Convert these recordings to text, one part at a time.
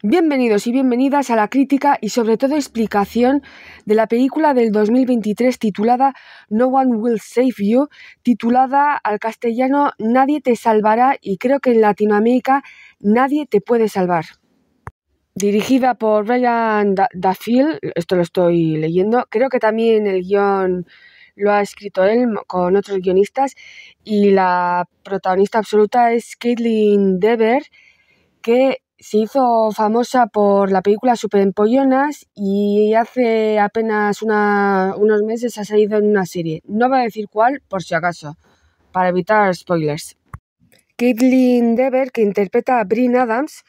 Bienvenidos y bienvenidas a la crítica y sobre todo explicación de la película del 2023 titulada No One Will Save You, titulada al castellano Nadie te salvará y creo que en Latinoamérica Nadie te puede salvar. Dirigida por Brian Duffield, esto lo estoy leyendo, creo que también el guión lo ha escrito él con otros guionistas y la protagonista absoluta es Kaitlyn Dever, que se hizo famosa por la película Superempollonas y hace apenas unos meses ha salido en una serie. No voy a decir cuál, por si acaso, para evitar spoilers. Kaitlyn Dever, que interpreta a Bryn Adams,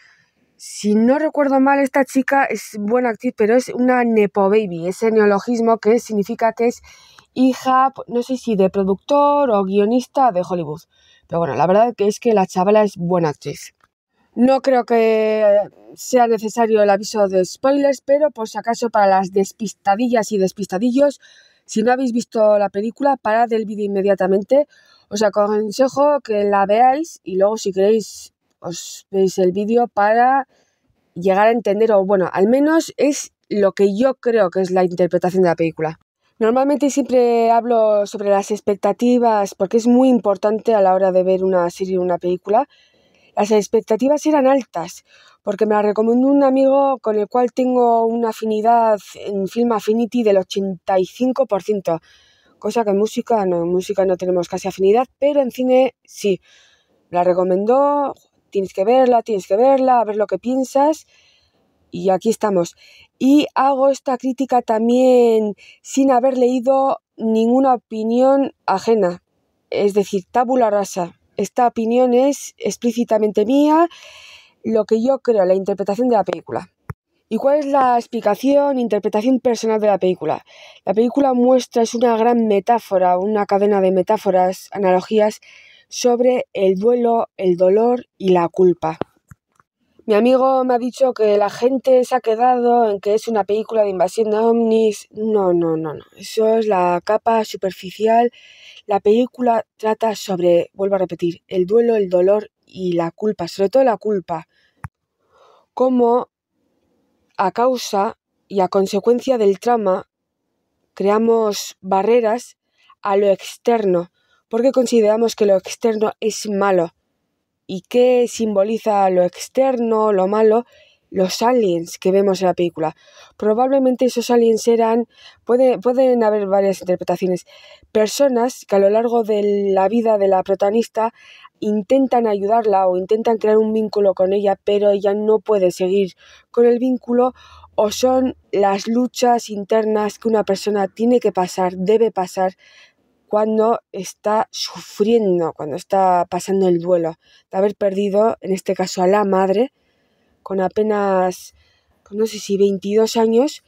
si no recuerdo mal, esta chica es buena actriz, pero es una nepo baby, ese neologismo que significa que es hija, no sé si de productor o guionista de Hollywood. Pero bueno, la verdad es que la chavala es buena actriz. No creo que sea necesario el aviso de spoilers, pero por si acaso para las despistadillas y despistadillos, si no habéis visto la película, parad el vídeo inmediatamente. Os aconsejo que la veáis y luego si queréis os veis el vídeo para llegar a entender, o bueno, al menos es lo que yo creo que es la interpretación de la película. Normalmente siempre hablo sobre las expectativas porque es muy importante a la hora de ver una serie o una película. Las expectativas eran altas, porque me la recomendó un amigo con el cual tengo una afinidad en Film Affinity del 85%, cosa que en música no tenemos casi afinidad, pero en cine sí. Me la recomendó, tienes que verla, a ver lo que piensas, y aquí estamos. Y hago esta crítica también sin haber leído ninguna opinión ajena, es decir, tabula rasa. Esta opinión es explícitamente mía, lo que yo creo, la interpretación de la película. ¿Y cuál es la explicación, interpretación personal de la película? La película muestra, es una gran metáfora, una cadena de metáforas, analogías sobre el duelo, el dolor y la culpa. Mi amigo me ha dicho que la gente se ha quedado en que es una película de invasión de ovnis. No. Eso es la capa superficial. La película trata sobre, vuelvo a repetir, el duelo, el dolor y la culpa, sobre todo la culpa. Cómo a causa y a consecuencia del trauma creamos barreras a lo externo, porque consideramos que lo externo es malo. ¿Y qué simboliza lo externo, lo malo? Los aliens que vemos en la película. Probablemente esos aliens eran, pueden haber varias interpretaciones, personas que a lo largo de la vida de la protagonista intentan ayudarla o intentan crear un vínculo con ella, pero ella no puede seguir con el vínculo, o son las luchas internas que una persona tiene que pasar, debe pasar, cuando está sufriendo, cuando está pasando el duelo de haber perdido, en este caso a la madre, con apenas, no sé si 22 años,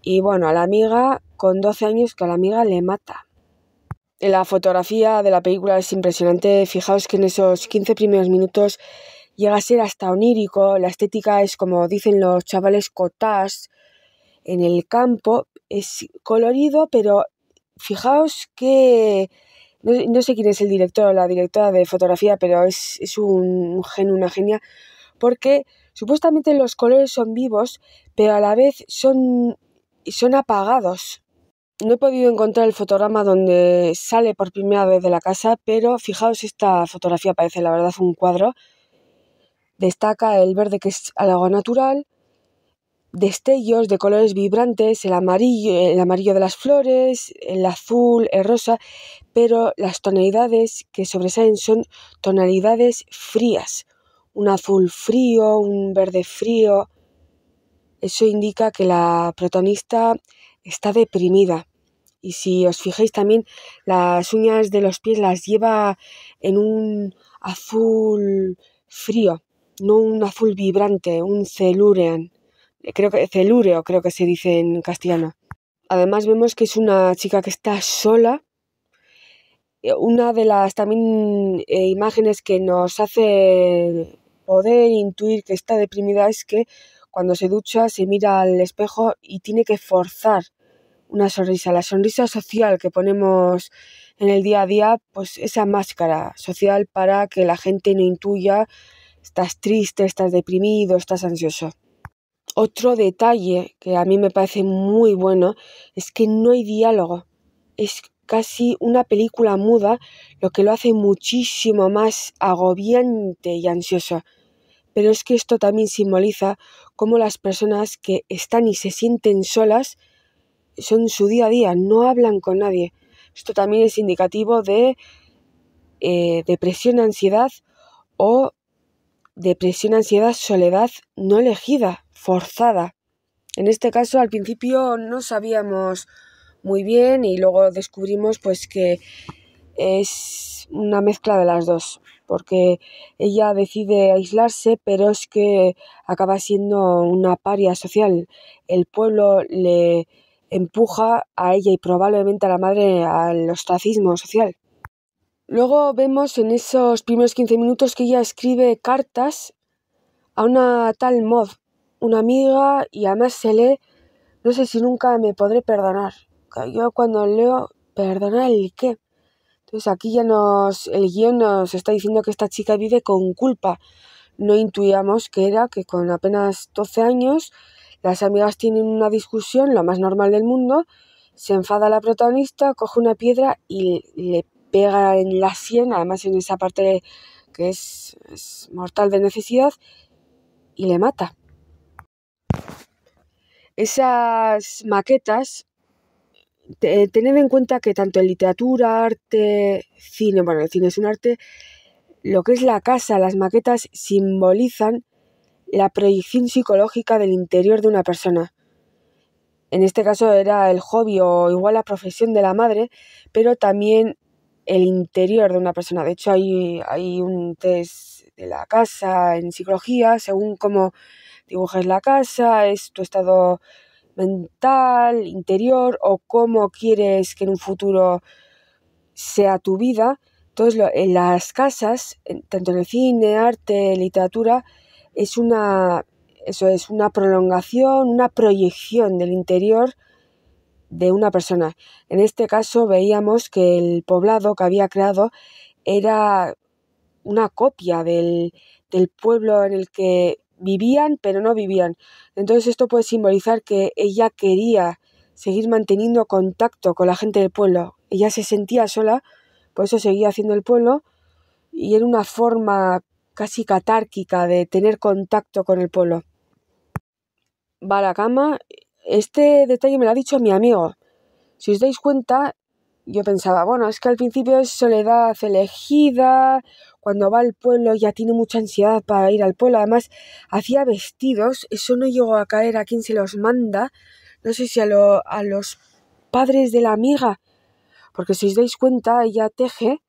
y bueno, a la amiga con 12 años, que a la amiga le mata. La fotografía de la película es impresionante, fijaos que en esos 15 primeros minutos llega a ser hasta onírico, la estética es, como dicen los chavales, cottage, en el campo, es colorido, pero fijaos que no sé quién es el director o la directora de fotografía, pero es un genio, una genia, porque supuestamente los colores son vivos, pero a la vez son apagados. No he podido encontrar el fotograma donde sale por primera vez de la casa, pero fijaos, esta fotografía parece la verdad un cuadro. Destaca el verde, que es algo natural, destellos de colores vibrantes, el amarillo de las flores, el azul, el rosa, pero las tonalidades que sobresalen son tonalidades frías, un azul frío, un verde frío. Eso indica que la protagonista está deprimida. Y si os fijáis también, las uñas de los pies las lleva en un azul frío, no un azul vibrante, un celúreo, creo que se dice en castellano. Además vemos que es una chica que está sola. Una de las también imágenes que nos hace poder intuir que está deprimida es que cuando se ducha se mira al espejo y tiene que forzar una sonrisa, la sonrisa social que ponemos en el día a día, pues esa máscara social para que la gente no intuya estás triste, estás deprimido, estás ansioso. Otro detalle que a mí me parece muy bueno es que no hay diálogo. Es casi una película muda, lo que lo hace muchísimo más agobiante y ansioso. Pero es que esto también simboliza cómo las personas que están y se sienten solas son su día a día, no hablan con nadie. Esto también es indicativo de depresión, ansiedad o depresión, ansiedad, soledad no elegida, forzada. En este caso, al principio no sabíamos muy bien y luego descubrimos pues que es una mezcla de las dos, porque ella decide aislarse, pero es que acaba siendo una paria social. El pueblo le empuja a ella y probablemente a la madre al ostracismo social. Luego vemos en esos primeros 15 minutos que ella escribe cartas a una tal Maud, una amiga, y además se lee, no sé si nunca me podré perdonar. Yo cuando leo, ¿perdonar el qué? Entonces aquí ya el guión nos está diciendo que esta chica vive con culpa. No intuíamos que era que con apenas 12 años las amigas tienen una discusión, lo más normal del mundo, se enfada la protagonista, coge una piedra y le pega en la sien, además en esa parte que es mortal de necesidad, y le mata. Esas maquetas, tened en cuenta que tanto en literatura, arte, cine, bueno, el cine es un arte, lo que es la casa, las maquetas simbolizan la proyección psicológica del interior de una persona. En este caso era el hobby o igual la profesión de la madre, pero también el interior de una persona. De hecho, hay un test de la casa en psicología, según cómo dibujes la casa, es tu estado mental, interior o cómo quieres que en un futuro sea tu vida. Entonces, en las casas, tanto en el cine, arte, literatura, eso es una prolongación, una proyección del interior de una persona. En este caso veíamos que el poblado que había creado era una copia del pueblo en el que vivían, pero no vivían. Entonces esto puede simbolizar que ella quería seguir manteniendo contacto con la gente del pueblo. Ella se sentía sola, por eso seguía haciendo el pueblo, y era una forma casi catárquica de tener contacto con el pueblo. Va a la cama. Este detalle me lo ha dicho mi amigo. Si os dais cuenta, yo pensaba, bueno, es que al principio es soledad elegida, cuando va al pueblo ya tiene mucha ansiedad para ir al pueblo, además hacía vestidos, eso no llegó a caer a quien se los manda, no sé si a los padres de la amiga, porque si os dais cuenta, ella teje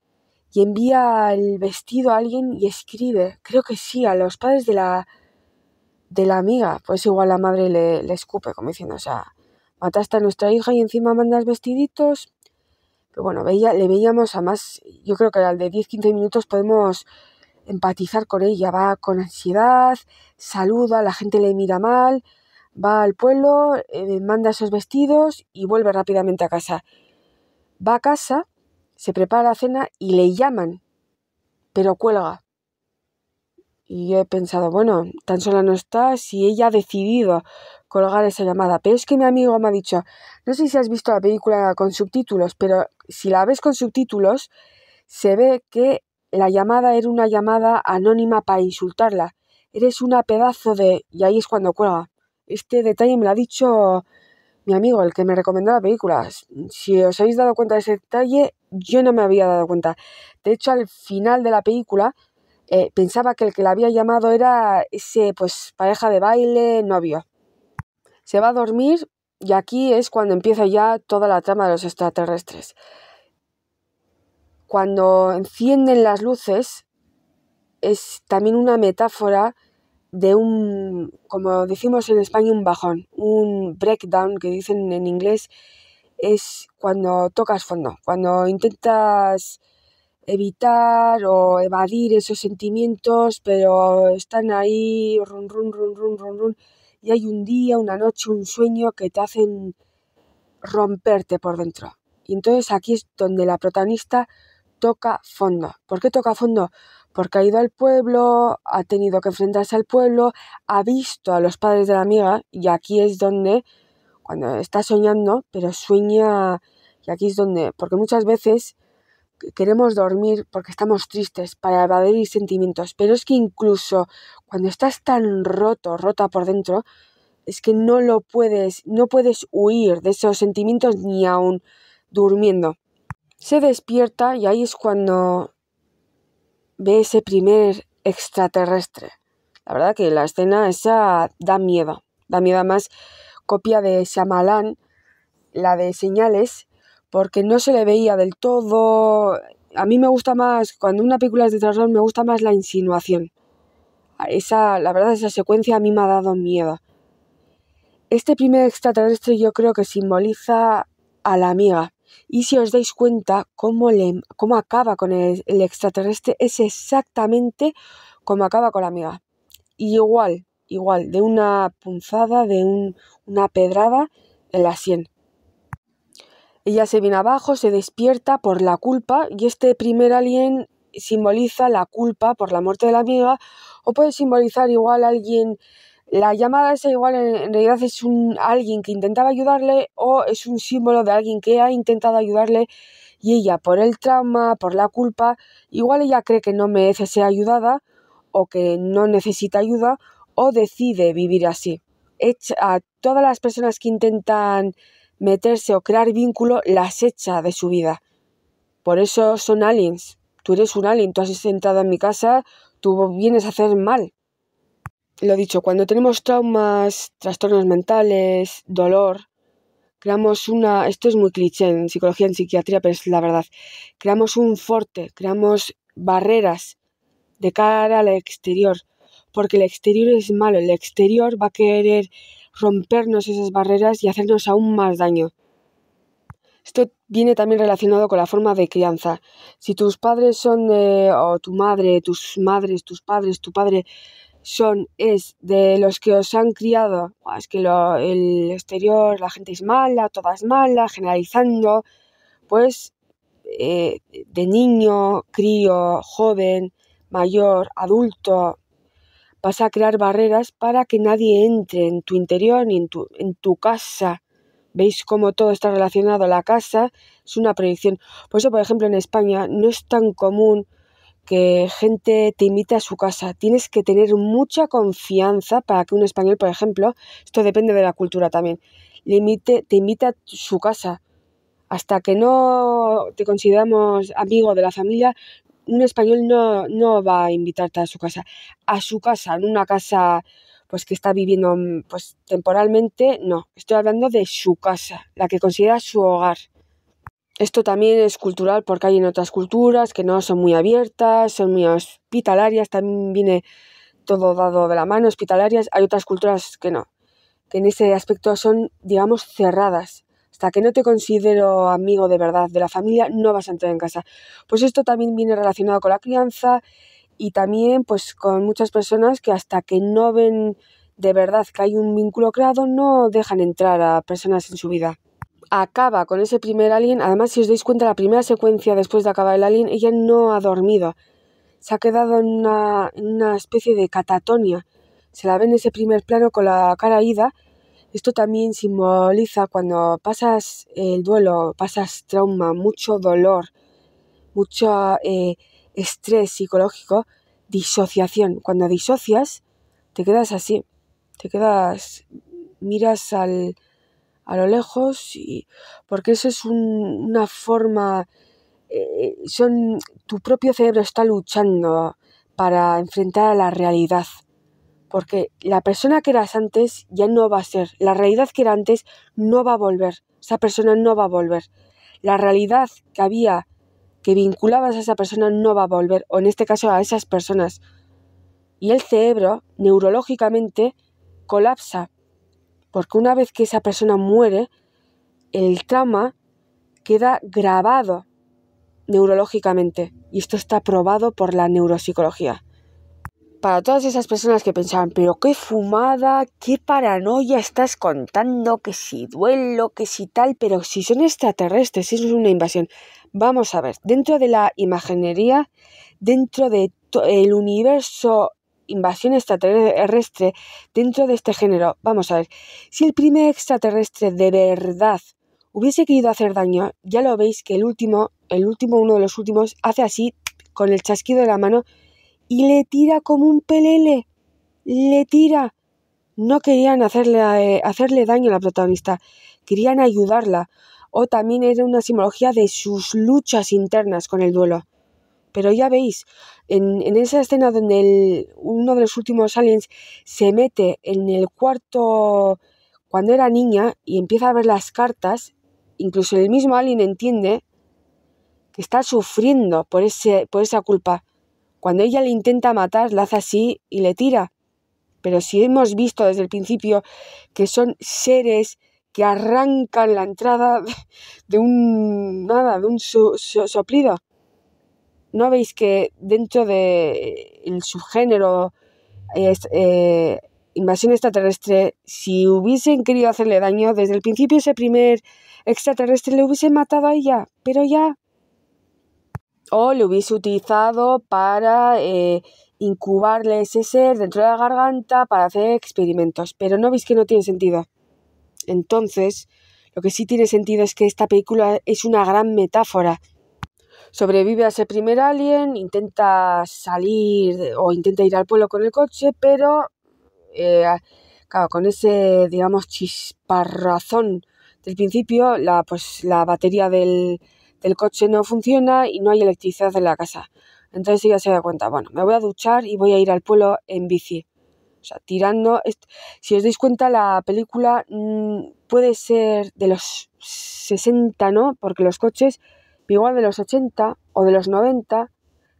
y envía el vestido a alguien y escribe, creo que sí, a los padres de la amiga, pues igual la madre le escupe, como diciendo, o sea, mataste a nuestra hija y encima mandas vestiditos. Pero bueno, le veíamos a más, yo creo que al de 10-15 minutos podemos empatizar con ella, va con ansiedad, saluda, la gente le mira mal, va al pueblo, manda esos vestidos y vuelve rápidamente a casa. Va a casa, se prepara la cena y le llaman, pero cuelga. Y yo he pensado, bueno, tan sola no está si ella ha decidido colgar esa llamada. Pero es que mi amigo me ha dicho, no sé si has visto la película con subtítulos, pero si la ves con subtítulos, se ve que la llamada era una llamada anónima para insultarla. Eres una pedazo de... Y ahí es cuando cuelga. Este detalle me lo ha dicho mi amigo, el que me recomendó la película. Si os habéis dado cuenta de ese detalle, yo no me había dado cuenta. De hecho, al final de la película, pensaba que el que la había llamado era ese, pues, pareja de baile, novio. Se va a dormir y aquí es cuando empieza ya toda la trama de los extraterrestres. Cuando encienden las luces es también una metáfora de como decimos en España, un bajón, un breakdown que dicen en inglés, es cuando tocas fondo, cuando intentas evitar o evadir esos sentimientos, pero están ahí, run, run, run, run, run, run, y hay un día, una noche, un sueño que te hacen romperte por dentro. Y entonces aquí es donde la protagonista toca fondo. ¿Por qué toca fondo? porque ha ido al pueblo, ha tenido que enfrentarse al pueblo, ha visto a los padres de la amiga, y aquí es donde, cuando está soñando, pero sueña, y aquí es donde, porque muchas veces queremos dormir porque estamos tristes, para evadir sentimientos, pero es que incluso cuando estás tan rota por dentro, es que no puedes huir de esos sentimientos ni aún durmiendo. Se despierta y ahí es cuando ve ese primer extraterrestre. La verdad que la escena esa da miedo más copia de Shyamalan, la de Señales, porque no se le veía del todo. A mí me gusta más, cuando una película es de terror, me gusta más la insinuación. La verdad, esa secuencia a mí me ha dado miedo. Este primer extraterrestre yo creo que simboliza a la amiga. Y si os dais cuenta, cómo acaba con el extraterrestre es exactamente como acaba con la amiga. Igual, de una punzada, una pedrada en la sien. Ella se viene abajo, se despierta por la culpa, y este primer alien simboliza la culpa por la muerte de la amiga, o puede simbolizar igual a alguien. La llamada esa igual en realidad es alguien que intentaba ayudarle, o es un símbolo de alguien que ha intentado ayudarle y ella, por el trauma, por la culpa, igual ella cree que no merece ser ayudada o que no necesita ayuda, o decide vivir así. A todas las personas que intentan meterse o crear vínculo, las echa de su vida. Por eso son aliens. Tú eres un alien, tú has entrado en mi casa, tú vienes a hacer mal. Lo dicho, cuando tenemos traumas, trastornos mentales, dolor, esto es muy cliché en psicología, en psiquiatría, pero es la verdad, creamos un forte, creamos barreras de cara al exterior, porque el exterior es malo, el exterior va a querer rompernos esas barreras y hacernos aún más daño. Esto viene también relacionado con la forma de crianza. Si tus padres o tu madre, tus madres, tus padres, tu padre es de los que os han criado, es que el exterior, la gente es mala, toda es mala, generalizando, pues de niño, crío, joven, mayor, adulto, vas a crear barreras para que nadie entre en tu interior ni en tu casa. ¿Veis cómo todo está relacionado? La casa es una proyección. Por eso, por ejemplo, en España no es tan común que gente te invite a su casa. Tienes que tener mucha confianza para que un español, por ejemplo, esto depende de la cultura también, te invite a su casa. Hasta que no te consideramos amigo de la familia, un español no va a invitarte a su casa. A su casa, en una casa pues que está viviendo pues temporalmente, no. Estoy hablando de su casa, la que considera su hogar. Esto también es cultural porque hay en otras culturas que no son muy abiertas, son muy hospitalarias, también viene todo dado de la mano, hospitalarias. Hay otras culturas que no, que en ese aspecto son, digamos, cerradas. Hasta que no te considero amigo de verdad de la familia, no vas a entrar en casa. Pues esto también viene relacionado con la crianza y también pues con muchas personas que hasta que no ven de verdad que hay un vínculo creado, no dejan entrar a personas en su vida. Acaba con ese primer alien. Además, si os dais cuenta, la primera secuencia después de acabar el alien, ella no ha dormido. Se ha quedado en una especie de catatonia. Se la ve en ese primer plano con la cara ida. Esto también simboliza cuando pasas el duelo, pasas trauma, mucho dolor, mucho estrés psicológico, disociación. Cuando disocias, te quedas así, miras a lo lejos, porque eso es una forma, tu propio cerebro está luchando para enfrentar a la realidad. Porque la persona que eras antes ya no va a ser. La realidad que era antes no va a volver. Esa persona no va a volver. La realidad que vinculabas a esa persona no va a volver. O en este caso a esas personas. Y el cerebro, neurológicamente, colapsa. Porque una vez que esa persona muere, el trauma queda grabado neurológicamente. Y esto está probado por la neuropsicología. Para todas esas personas que pensaban, pero qué fumada, qué paranoia estás contando, que si duelo, que si tal, pero si son extraterrestres, si eso es una invasión. Vamos a ver, dentro de la imaginería, dentro de el universo invasión extraterrestre dentro de este género. Vamos a ver, si el primer extraterrestre de verdad hubiese querido hacer daño, ya lo veis que uno de los últimos, hace así con el chasquido de la mano y le tira como un pelele, le tira. No querían hacerle daño a la protagonista, querían ayudarla, o también era una simbología de sus luchas internas con el duelo. Pero ya veis, en esa escena donde uno de los últimos aliens se mete en el cuarto cuando era niña y empieza a ver las cartas, incluso el mismo alien entiende que está sufriendo por esa culpa. Cuando ella le intenta matar, la hace así y le tira. Pero si hemos visto desde el principio que son seres que arrancan la entrada de un soplido. ¿No veis que dentro del subgénero invasión extraterrestre, si hubiesen querido hacerle daño, desde el principio ese primer extraterrestre le hubiese matado a ella, pero ya? O le hubiese utilizado para incubarle ese ser dentro de la garganta para hacer experimentos, pero ¿no veis que no tiene sentido? Entonces, lo que sí tiene sentido es que esta película es una gran metáfora. Sobrevive a ese primer alien, intenta salir o intenta ir al pueblo con el coche, pero claro, con ese, digamos, chisparrazón del principio, la batería del coche no funciona y no hay electricidad en la casa. Entonces ella se da cuenta, bueno, me voy a duchar y voy a ir al pueblo en bici. O sea, tirando. Si os dais cuenta, la película puede ser de los 60, ¿no? Porque los coches, igual de los 80 o de los 90,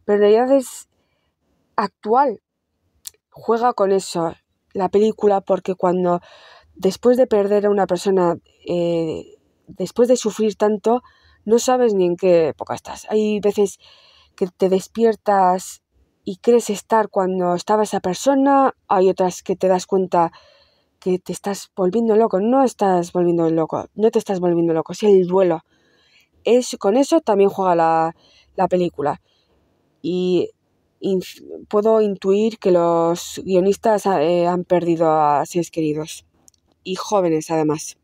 pero en realidad es actual. Juega con eso la película porque cuando después de perder a una persona, después de sufrir tanto, no sabes ni en qué época estás. Hay veces que te despiertas y crees estar cuando estaba esa persona, hay otras que te das cuenta que te estás volviendo loco. No te estás volviendo loco, es el duelo. Con eso también juega la película. Y puedo intuir que los guionistas han perdido a seres queridos. Y jóvenes, además.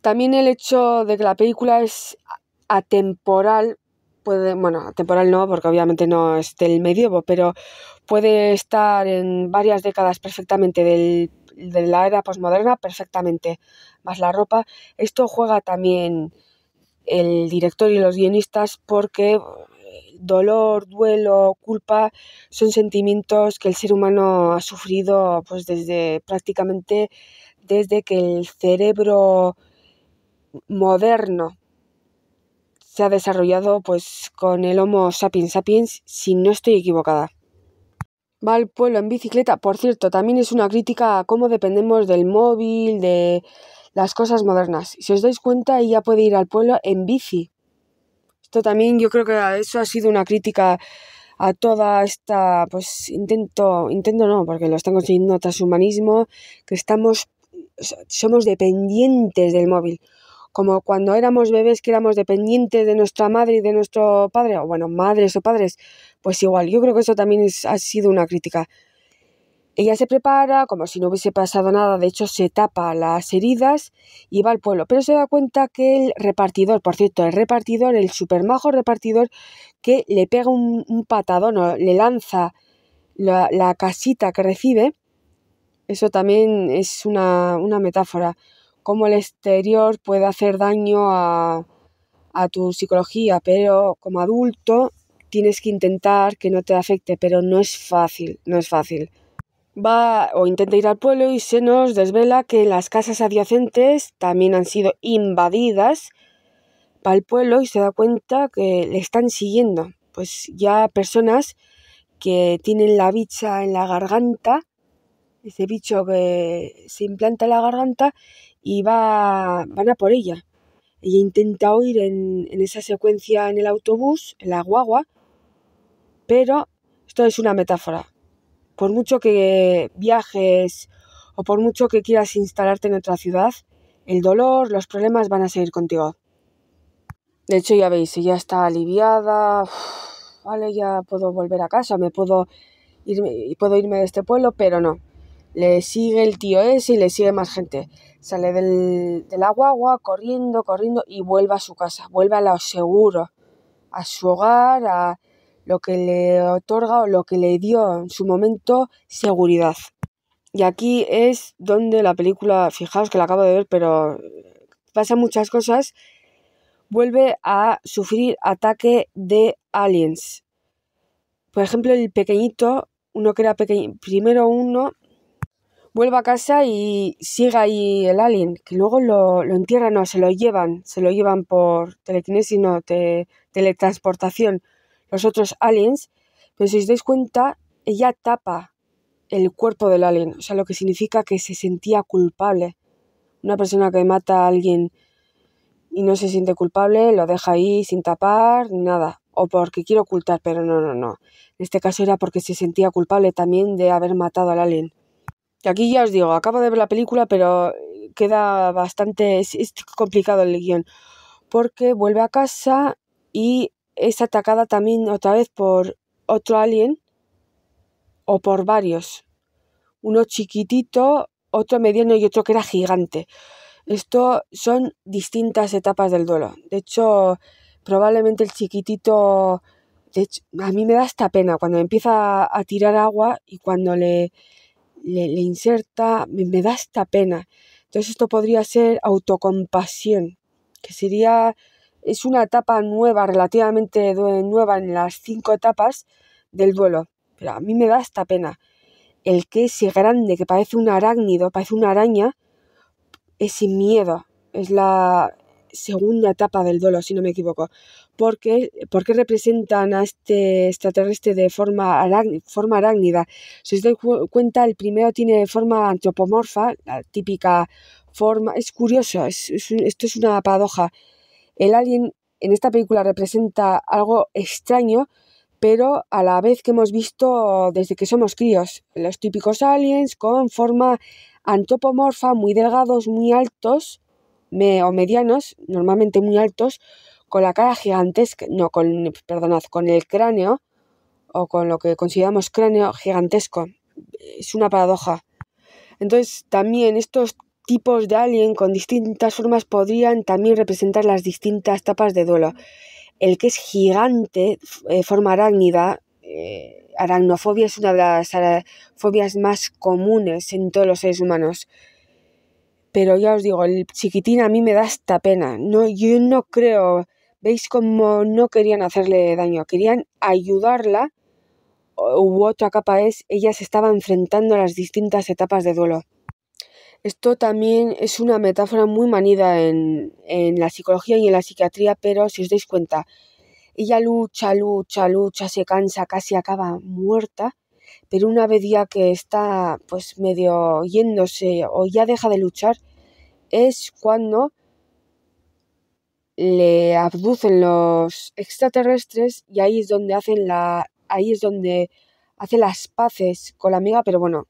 También el hecho de que la película es atemporal, atemporal no, porque obviamente no es del medievo, pero puede estar en varias décadas perfectamente de la era posmoderna, perfectamente, más la ropa. Esto juega también el director y los guionistas porque dolor, duelo, culpa son sentimientos que el ser humano ha sufrido pues prácticamente desde que el cerebro moderno se ha desarrollado pues con el Homo sapiens sapiens, si no estoy equivocada. Va al pueblo en bicicleta. Por cierto, también es una crítica a cómo dependemos del móvil, de las cosas modernas. Si os dais cuenta, ella puede ir al pueblo en bici. Esto también yo creo que eso ha sido una crítica a toda esta, pues intento no, porque lo están consiguiendo transhumanismo, que somos dependientes del móvil. Como cuando éramos bebés que éramos dependientes de nuestra madre y de nuestro padre, o bueno, madres o padres, pues igual, yo creo que eso también ha sido una crítica. Ella se prepara como si no hubiese pasado nada, de hecho se tapa las heridas y va al pueblo, pero se da cuenta que el repartidor, por cierto, el supermajo repartidor, que le pega un patadón o le lanza la casita que recibe, eso también es una metáfora. Cómo el exterior puede hacer daño a tu psicología, pero como adulto tienes que intentar que no te afecte, pero no es fácil. Va o intenta ir al pueblo y se nos desvela que las casas adyacentes también han sido invadidas. Va al pueblo y se da cuenta que le están siguiendo, pues ya personas que tienen la bicha en la garganta, ese bicho que se implanta en la garganta, y van a por ella. Ella intenta huir en esa secuencia en el autobús, en la guagua, pero esto es una metáfora. Por mucho que viajes o por mucho que quieras instalarte en otra ciudad, el dolor, los problemas van a seguir contigo. De hecho, ya veis, ella está aliviada. vale, ya puedo volver a casa, puedo irme de este pueblo, pero no. Le sigue el tío ese y le sigue más gente. Sale de la guagua corriendo y vuelve a su casa, vuelve a lo seguro, a su hogar, a lo que le otorga o lo que le dio en su momento seguridad. Y aquí es donde la película, fijaos que la acabo de ver, pero pasan muchas cosas, vuelve a sufrir ataque de aliens. Por ejemplo, el pequeñito, uno que era pequeño, primero uno vuelve a casa y sigue ahí el alien, que luego lo entierran o se lo llevan por telequinesis, no, teletransportación, los otros aliens, pero si os dais cuenta, ella tapa el cuerpo del alien, o sea, lo que significa que se sentía culpable. Una persona que mata a alguien y no se siente culpable, lo deja ahí sin tapar, nada, o porque quiere ocultar, pero no. En este caso era porque se sentía culpable también de haber matado al alien. Y aquí ya os digo, acabo de ver la película, pero queda bastante, es complicado el guión, porque vuelve a casa y es atacada también otra vez por otro alien, o por varios, uno chiquitito, otro mediano y otro que era gigante. Esto son distintas etapas del duelo. De hecho, probablemente el chiquitito, de hecho, a mí me da hasta pena cuando empieza a tirar agua y cuando le inserta, me da hasta pena. Entonces esto podría ser autocompasión, que es una etapa nueva, relativamente nueva en las 5 etapas del duelo, pero a mí me da hasta pena. El que es grande, que parece un arácnido, parece una araña, es sin miedo, es la segunda etapa del duelo, si no me equivoco. ¿Por qué representan a este extraterrestre de forma arácnida? Si os dais cuenta, el primero tiene forma antropomorfa, la típica forma. Es curioso, esto es una paradoja. El alien en esta película representa algo extraño, pero a la vez que hemos visto desde que somos críos, los típicos aliens con forma antropomorfa, muy delgados, muy altos, o medianos, normalmente muy altos, con la cara gigantesca, con el cráneo, o con lo que consideramos cráneo gigantesco. Es una paradoja. Entonces, también estos tipos de alien con distintas formas podrían también representar las distintas etapas de duelo. El que es gigante, forma arácnida, aracnofobia es una de las fobias más comunes en todos los seres humanos. Pero ya os digo, el chiquitín a mí me da hasta pena. No, yo no creo, veis cómo no querían hacerle daño, querían ayudarla, u otra capa es, ella se estaba enfrentando a las distintas etapas de duelo. Esto también es una metáfora muy manida en la psicología y en la psiquiatría, pero si os dais cuenta, ella lucha, se cansa, casi acaba muerta, pero una vez ya que está pues medio yéndose o ya deja de luchar, es cuando le abducen los extraterrestres y ahí es donde hace las paces con la amiga, pero bueno,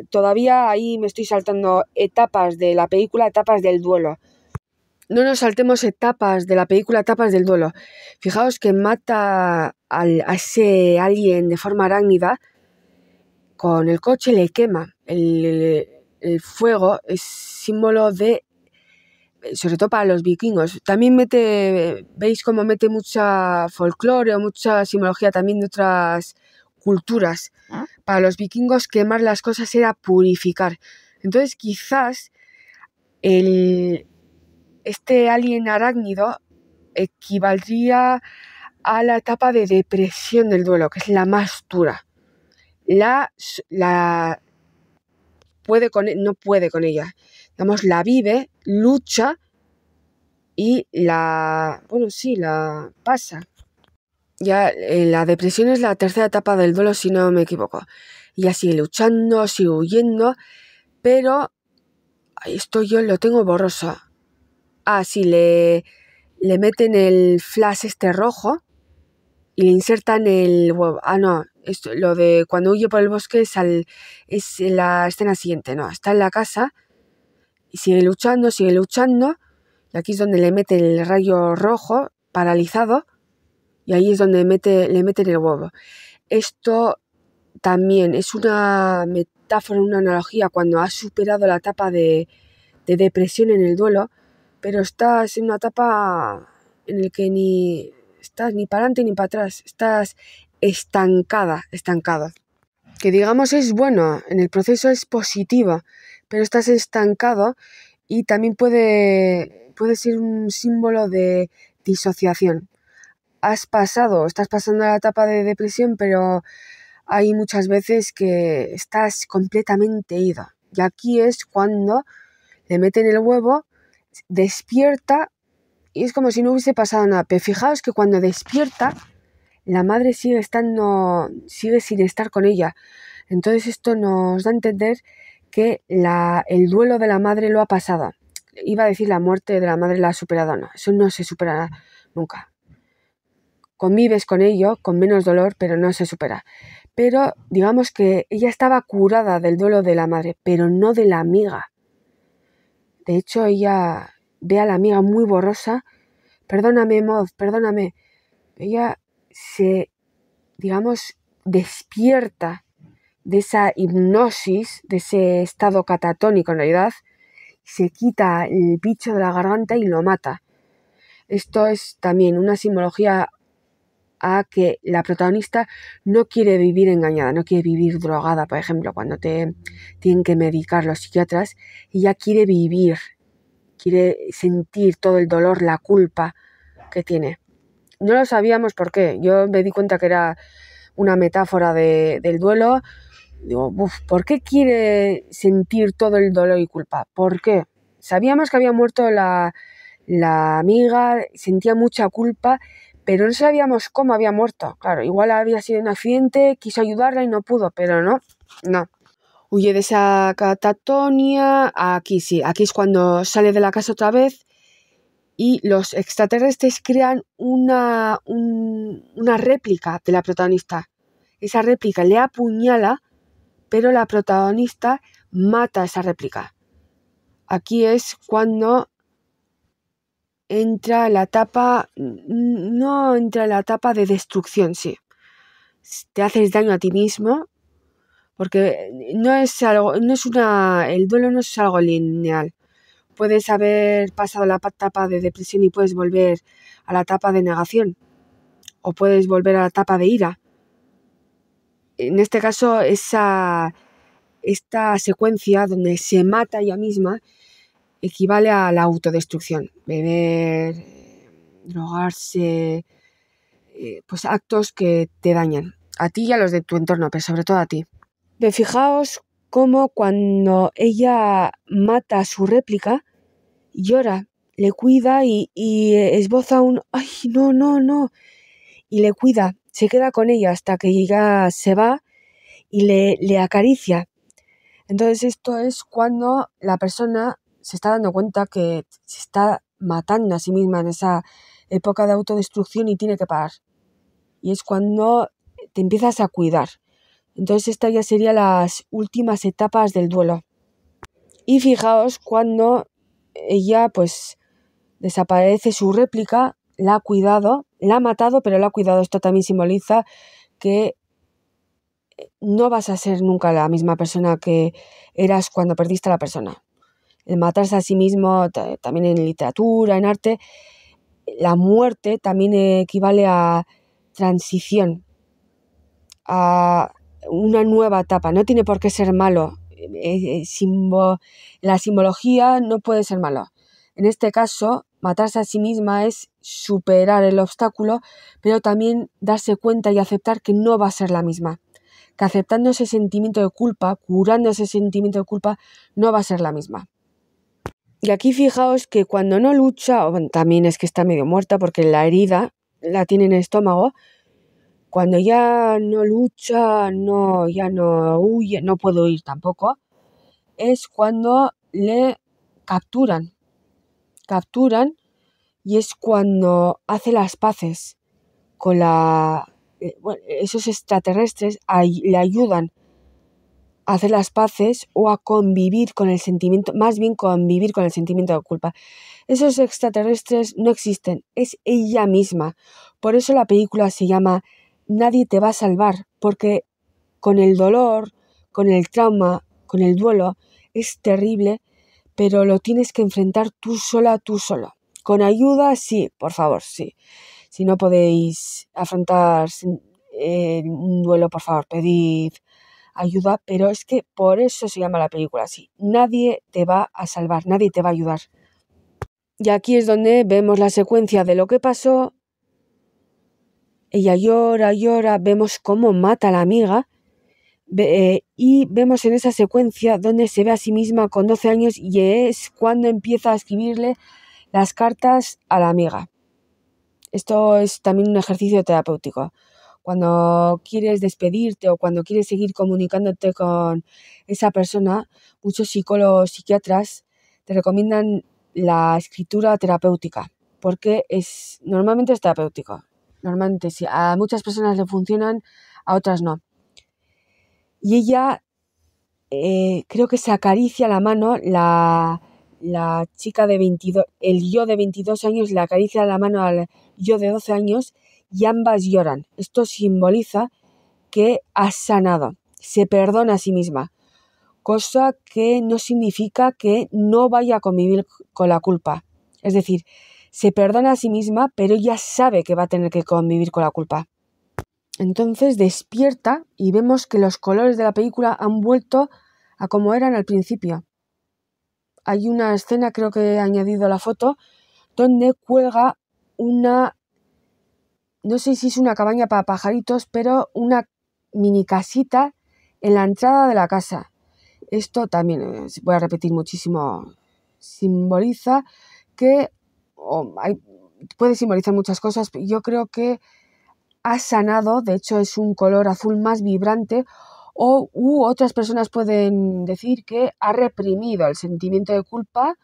todavía ahí me estoy saltando etapas de la película, etapas del duelo. No nos saltemos etapas de la película, etapas del duelo. Fijaos que mata a ese alien de forma arácnida, con el coche le quema. El fuego es símbolo de, sobre todo para los vikingos. También veis cómo mete mucha folclore o mucha simbología también de otras culturas. Para los vikingos quemar las cosas era purificar. Entonces quizás este alien arácnido equivaldría a la etapa de depresión del duelo, que es la más dura. No puede con ella. Digamos, la vive, lucha y la pasa. Ya la depresión es la tercera etapa del duelo, si no me equivoco. Ella sigue luchando, sigue huyendo, pero esto yo lo tengo borroso. Sí, le meten el flash este rojo y le insertan el huevo. Lo de cuando huye por el bosque es la escena siguiente, no, está en la casa y sigue luchando, y aquí es donde le mete el rayo rojo paralizado y ahí es donde le meten el huevo. Esto también es una metáfora, una analogía cuando has superado la etapa de depresión en el duelo, pero estás en una etapa en la que ni estás ni para adelante ni para atrás, estás estancado. Que digamos es bueno, en el proceso es positivo, pero estás estancado y también puede ser un símbolo de disociación. Estás pasando la etapa de depresión, pero hay muchas veces que estás completamente ido. Y aquí es cuando le meten el huevo, despierta y es como si no hubiese pasado nada. Pero fijaos que cuando despierta, la madre sigue sin estar con ella. Entonces esto nos da a entender que el duelo de la madre lo ha pasado. Iba a decir la muerte de la madre la ha superado, no, eso no se supera nunca. Convives con ello, con menos dolor, pero no se supera. Pero digamos que ella estaba curada del duelo de la madre, pero no de la amiga. De hecho, ella ve a la amiga muy borrosa. Perdóname, Maud, perdóname. Ella se, digamos, despierta de esa hipnosis, de ese estado catatónico en realidad, se quita el bicho de la garganta y lo mata. Esto es también una simbología a que la protagonista no quiere vivir engañada, no quiere vivir drogada, por ejemplo, cuando te tienen que medicar los psiquiatras, ella quiere vivir, quiere sentir todo el dolor, la culpa que tiene. No lo sabíamos por qué, yo me di cuenta que era una metáfora del duelo. Digo, ¿por qué quiere sentir todo el dolor y culpa? ¿Por qué? Sabíamos que había muerto la amiga, sentía mucha culpa, pero no sabíamos cómo había muerto. Claro, igual había sido un accidente, quiso ayudarla y no pudo, pero no. Huye de esa catatonia, aquí sí, aquí es cuando sale de la casa otra vez y los extraterrestres crean una réplica de la protagonista. Esa réplica le apuñala, pero la protagonista mata a esa réplica. Aquí es cuando entra la etapa de destrucción, sí. Te haces daño a ti mismo, porque el duelo no es algo lineal. Puedes haber pasado la etapa de depresión y puedes volver a la etapa de negación, o puedes volver a la etapa de ira. En este caso, esta secuencia donde se mata ella misma equivale a la autodestrucción. Beber, drogarse, pues actos que te dañan. A ti y a los de tu entorno, pero sobre todo a ti. Fijaos cómo cuando ella mata a su réplica, llora, le cuida y esboza un ¡ay, no! Y le cuida, se queda con ella hasta que ella se va y le acaricia. Entonces esto es cuando la persona se está dando cuenta que se está matando a sí misma en esa época de autodestrucción y tiene que parar. Y es cuando te empiezas a cuidar. Entonces estas ya serían las últimas etapas del duelo. Y fijaos cuando ella pues desaparece su réplica, la ha cuidado, la ha matado, pero la ha cuidado. Esto también simboliza que no vas a ser nunca la misma persona que eras cuando perdiste a la persona. El matarse a sí mismo, también en literatura, en arte, la muerte también equivale a transición, a una nueva etapa. No tiene por qué ser malo. La simbología no puede ser malo. En este caso, matarse a sí misma es superar el obstáculo, pero también darse cuenta y aceptar que no va a ser la misma. Que aceptando ese sentimiento de culpa, curando ese sentimiento de culpa, no va a ser la misma. Y aquí fijaos que cuando no lucha, también es que está medio muerta porque la herida la tiene en el estómago, cuando ya no lucha, ya no huye, no puede huir tampoco, es cuando le capturan y es cuando hace las paces con esos extraterrestres, le ayudan hacer las paces o a convivir con el sentimiento, más bien convivir con el sentimiento de culpa. Esos extraterrestres no existen, es ella misma. Por eso la película se llama Nadie te va a salvar, porque con el dolor, con el trauma, con el duelo, es terrible, pero lo tienes que enfrentar tú sola, tú solo. Con ayuda, sí, por favor, sí. Si no podéis afrontar un duelo, por favor, pedid ayuda, pero es que por eso se llama la película así. Nadie te va a salvar, nadie te va a ayudar. Y aquí es donde vemos la secuencia de lo que pasó. Ella llora, llora, vemos cómo mata a la amiga y vemos en esa secuencia donde se ve a sí misma con 12 años y es cuando empieza a escribirle las cartas a la amiga. Esto es también un ejercicio terapéutico. Cuando quieres despedirte o cuando quieres seguir comunicándote con esa persona, muchos psicólogos, psiquiatras te recomiendan la escritura terapéutica, porque normalmente es terapéutico. Normalmente sí, a muchas personas le funcionan, a otras no. Y ella creo que se acaricia la mano, la chica de 22, el yo de 22 años le acaricia la mano al yo de 12 años y ambas lloran. Esto simboliza que ha sanado, se perdona a sí misma, cosa que no significa que no vaya a convivir con la culpa. Es decir, se perdona a sí misma, pero ya sabe que va a tener que convivir con la culpa. Entonces despierta y vemos que los colores de la película han vuelto a como eran al principio. Hay una escena, creo que he añadido la foto, donde cuelga no sé si es una cabaña para pajaritos, pero una mini casita en la entrada de la casa. Esto también, voy a repetir muchísimo, simboliza que puede simbolizar muchas cosas. Yo creo que ha sanado, de hecho es un color azul más vibrante, otras personas pueden decir que ha reprimido el sentimiento de culpa,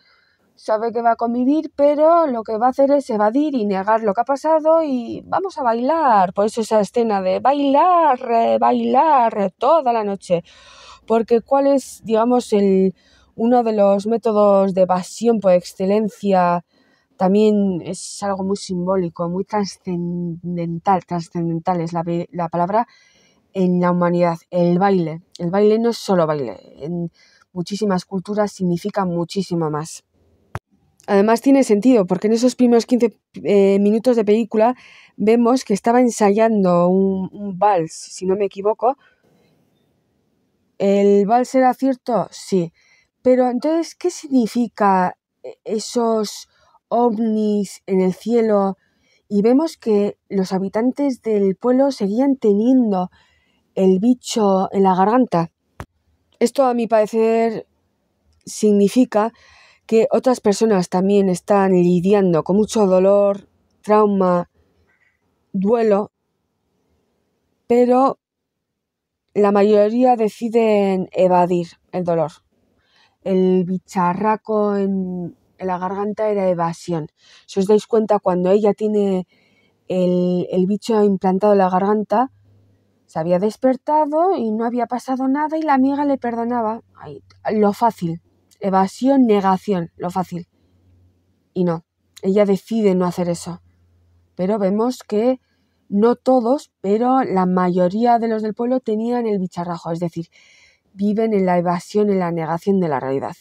sabe que va a convivir, pero lo que va a hacer es evadir y negar lo que ha pasado y vamos a bailar. Por eso esa escena de bailar toda la noche. Porque ¿cuál es, digamos, uno de los métodos de evasión por excelencia? También es algo muy simbólico, muy trascendental es la palabra en la humanidad, el baile. El baile no es solo baile, en muchísimas culturas significa muchísimo más. Además tiene sentido, porque en esos primeros 15 minutos de película vemos que estaba ensayando un vals, si no me equivoco. ¿El vals era cierto? Sí. Pero entonces, ¿qué significa esos ovnis en el cielo? Y vemos que los habitantes del pueblo seguían teniendo el bicho en la garganta. Esto, a mi parecer, significa que otras personas también están lidiando con mucho dolor, trauma, duelo, pero la mayoría deciden evadir el dolor. El bicharraco en la garganta era evasión. Si os dais cuenta, cuando ella tiene el bicho implantado en la garganta, se había despertado y no había pasado nada y la amiga le perdonaba. Lo fácil, evasión, negación, lo fácil. Y no, ella decide no hacer eso. Pero vemos que no todos, pero la mayoría de los del pueblo tenían el bicharrajo, es decir, viven en la evasión, en la negación de la realidad.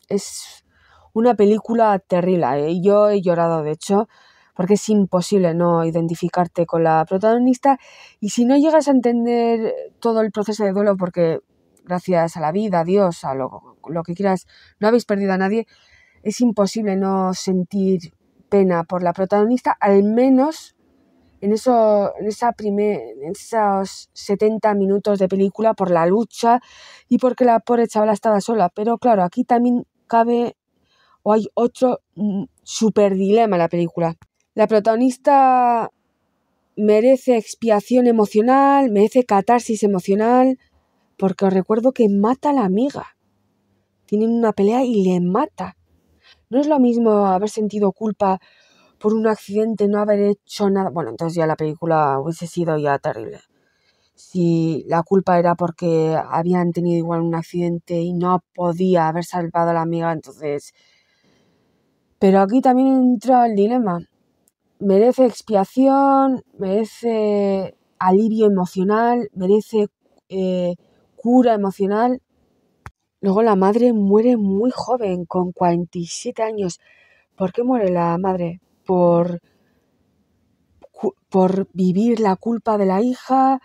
Es una película terrible, Yo he llorado, de hecho, porque es imposible no identificarte con la protagonista y si no llegas a entender todo el proceso de duelo, porque gracias a la vida, a Dios, a lo que quieras, no habéis perdido a nadie, es imposible no sentir pena por la protagonista, al menos en esos 70 minutos de película, por la lucha y porque la pobre chavala estaba sola. Pero claro, aquí también hay otro super dilema en la película. La protagonista merece expiación emocional, merece catarsis emocional, porque os recuerdo que mata a la amiga. Tienen una pelea y le mata. No es lo mismo haber sentido culpa por un accidente, no haber hecho nada. Bueno, entonces ya la película hubiese sido ya terrible. si la culpa era porque habían tenido igual un accidente y no podía haber salvado a la amiga, entonces... Pero aquí también entra el dilema. Merece expiación, merece alivio emocional, merece cura emocional. Luego la madre muere muy joven, con 47 años. ¿Por qué muere la madre? Por vivir la culpa de la hija,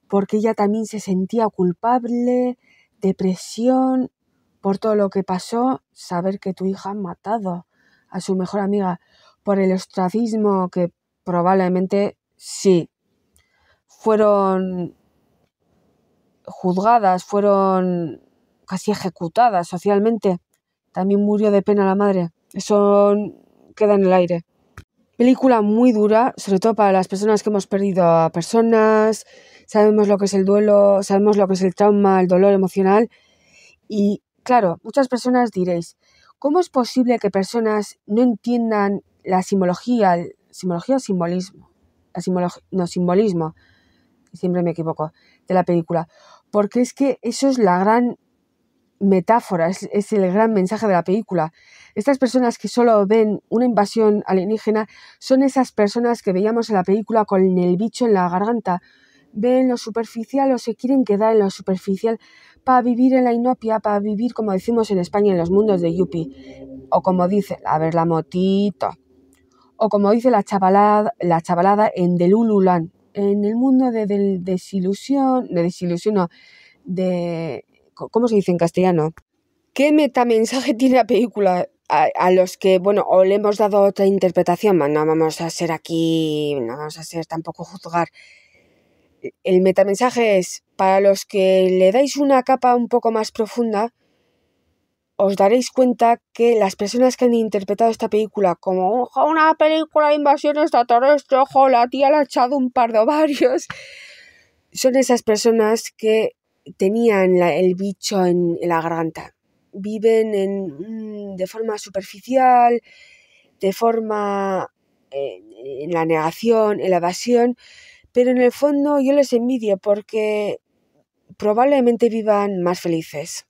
porque ella también se sentía culpable, depresión, por todo lo que pasó, saber que tu hija ha matado a su mejor amiga, por el ostracismo que probablemente sí, fueron juzgadas, fueron casi ejecutadas socialmente. También murió de pena la madre. Eso queda en el aire. Película muy dura, sobre todo para las personas que hemos perdido a personas, sabemos lo que es el duelo, sabemos lo que es el trauma, el dolor emocional. Y claro, muchas personas diréis, ¿cómo es posible que personas no entiendan la simbología o simbolismo? Simbolismo, siempre me equivoco, de la película. Porque es que eso es la gran metáfora, es el gran mensaje de la película. Estas personas que solo ven una invasión alienígena son esas personas que veíamos en la película con el bicho en la garganta. Ven lo superficial o se quieren quedar en lo superficial para vivir en la inopia, para vivir, como decimos en España, en los mundos de Yuppie. O como dice, a ver la motito. O como dice la chavalada en Delululan, en el mundo de desilusión, no, de... ¿Cómo se dice en castellano? ¿Qué metamensaje tiene la película? A los que, bueno, o le hemos dado otra interpretación, no vamos a ser aquí, no vamos a ser tampoco juzgar. El metamensaje es, para los que le dais una capa un poco más profunda, os daréis cuenta que las personas que han interpretado esta película como una película de invasión extraterrestre, ojo, la tía le ha echado un par de ovarios, son esas personas que tenían el bicho en la garganta. Viven de forma superficial, de forma en la negación, en la evasión, pero en el fondo yo les envidio porque probablemente vivan más felices.